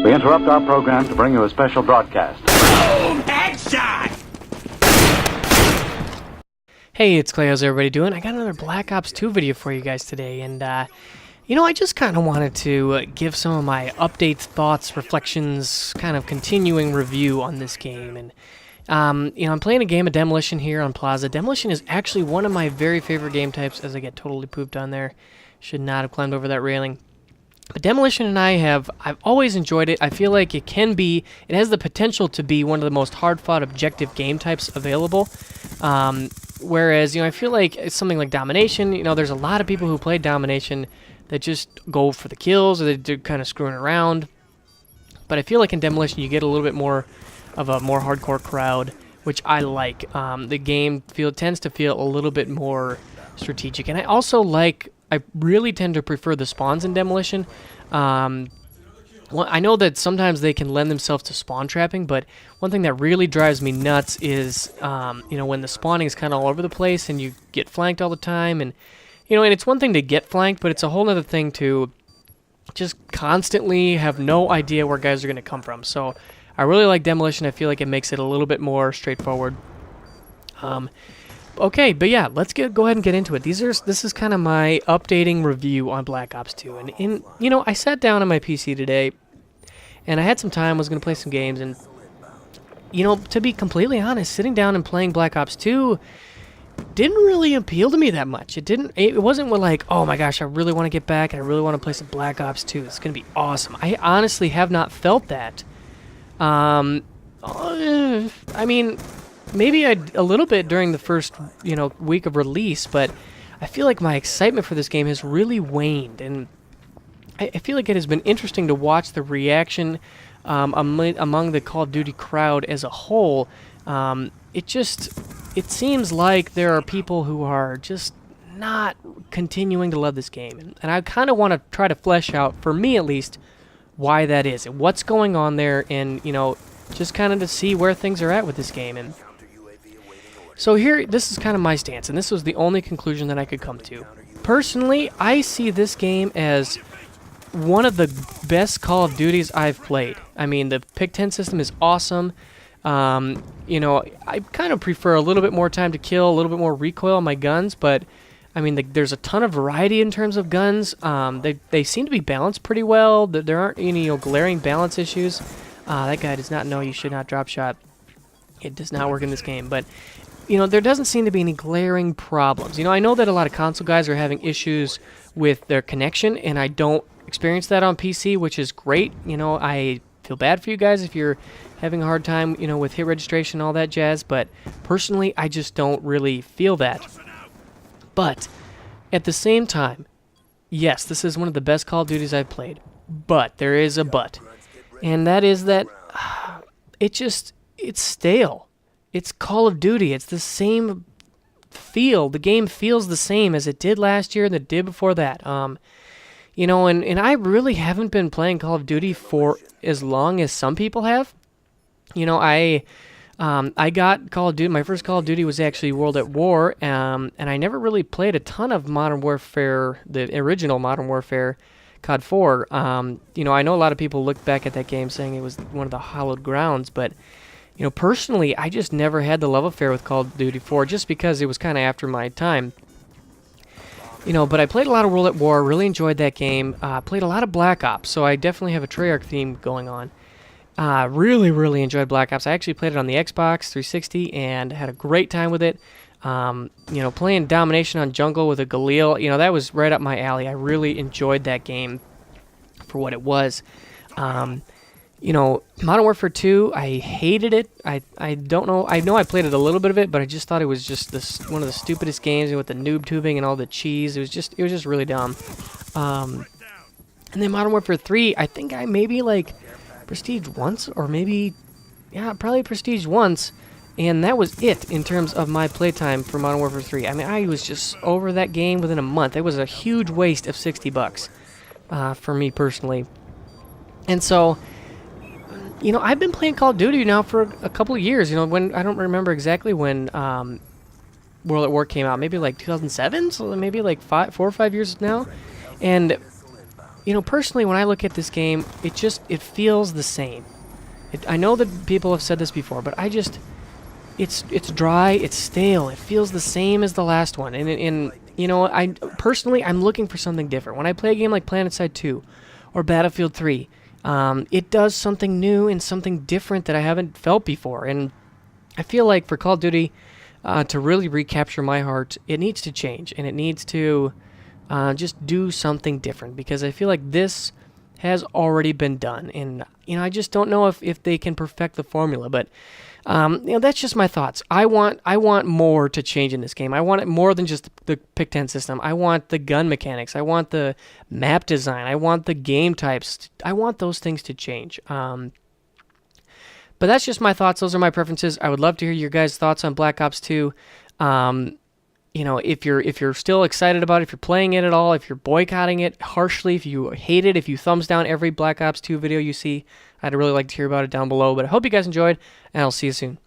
We interrupt our program to bring you a special broadcast. Boom! Headshot! Hey, it's Clay. How's everybody doing? I got another Black Ops 2 video for you guys today, and I just kind of wanted to give some of my updates, thoughts, reflections, kind of continuing review on this game. And I'm playing a game of Demolition here on Plaza. Demolition is actually one of my very favorite game types, as I get totally pooped on there. Should not have climbed over that railing. But Demolition and I've always enjoyed it. I feel like it has the potential to be one of the most hard-fought objective game types available. Whereas, I feel like it's something like Domination, there's a lot of people who play Domination that just go for the kills, or they're kind of screwing around. But I feel like in Demolition you get a little bit more of a more hardcore crowd, which I like. The game tends to feel a little bit more strategic. And I really tend to prefer the spawns in Demolition. Well, I know that sometimes they can lend themselves to spawn trapping, but one thing that really drives me nuts is, when the spawning is kind of all over the place and you get flanked all the time. And, and it's one thing to get flanked, but it's a whole other thing to just constantly have no idea where guys are going to come from. So I really like Demolition. I feel like it makes it a little bit more straightforward. Okay, but yeah, let's go ahead and get into it. This is kind of my updating review on Black Ops 2. And I sat down on my PC today, and I had some time, was going to play some games, and, to be completely honest, sitting down and playing Black Ops 2 didn't really appeal to me that much. It wasn't like, oh my gosh, I really want to get back, and I really want to play some Black Ops 2. It's going to be awesome. I honestly have not felt that. Maybe a little bit during the first, week of release, but I feel like my excitement for this game has really waned, and I feel like it has been interesting to watch the reaction among the Call of Duty crowd as a whole. It seems like there are people who are just not continuing to love this game, and I kind of want to try to flesh out, for me at least, why that is, and what's going on there, and, just kind of to see where things are at with this game. And so this is kind of my stance, and this was the only conclusion that I could come to. Personally, I see this game as one of the best Call of Duties I've played. I mean, the Pick 10 system is awesome. I kind of prefer a little bit more time to kill, a little bit more recoil on my guns, but I mean, there's a ton of variety in terms of guns. They seem to be balanced pretty well. There aren't any glaring balance issues. That guy does not know you should not drop shot. It does not work in this game, but there doesn't seem to be any glaring problems. I know that a lot of console guys are having issues with their connection, and I don't experience that on PC, which is great. I feel bad for you guys if you're having a hard time, with hit registration and all that jazz, but personally, I just don't really feel that. But at the same time, yes, this is one of the best Call of Duties I've played, but there is a but, and that is that it's stale. It's Call of Duty. It's the same feel. The game feels the same as it did last year and it did before that. And I really haven't been playing Call of Duty for as long as some people have. I got Call of Duty. My first Call of Duty was actually World at War, and I never really played a ton of Modern Warfare, the original Modern Warfare, COD 4. I know a lot of people look back at that game saying it was one of the hallowed grounds, but personally, I just never had the love affair with Call of Duty 4 just because it was kind of after my time. But I played a lot of World at War, really enjoyed that game. Played a lot of Black Ops, so I definitely have a Treyarch theme going on. Really, really enjoyed Black Ops. I actually played it on the Xbox 360 and had a great time with it. Playing Domination on Jungle with a Galil, that was right up my alley. I really enjoyed that game for what it was. Modern Warfare 2, I hated it. I don't know. I know I played it a little bit of it, but I just thought it was just one of the stupidest games with the noob tubing and all the cheese. It was just really dumb. And then Modern Warfare 3, I think I maybe prestige once, or maybe, probably prestige once, and that was it in terms of my playtime for Modern Warfare 3. I mean, I was just over that game within a month. It was a huge waste of $60 for me personally. And so, I've been playing Call of Duty now for a couple of years. When I don't remember exactly when World at War came out. Maybe 2007, so maybe 4 or 5 years now. And personally, when I look at this game, it feels the same. I know that people have said this before, but it's dry, it's stale. It feels the same as the last one. And I personally, I'm looking for something different. When I play a game like PlanetSide 2 or Battlefield 3, it does something new and something different that I haven't felt before. And I feel like for Call of Duty to really recapture my heart, it needs to change, and it needs to just do something different, because I feel like this has already been done, and I just don't know if they can perfect the formula. But that's just my thoughts. I want more to change in this game. I want it more than just the pick 10 system. I want the gun mechanics. I want the map design. I want the game types. I want those things to change. But that's just my thoughts. Those are my preferences. I would love to hear your guys' thoughts on Black Ops 2. If you're still excited about it, if you're playing it at all, if you're boycotting it harshly, if you hate it, if you thumbs down every Black Ops 2 video you see, I'd really like to hear about it down below. But I hope you guys enjoyed, and I'll see you soon.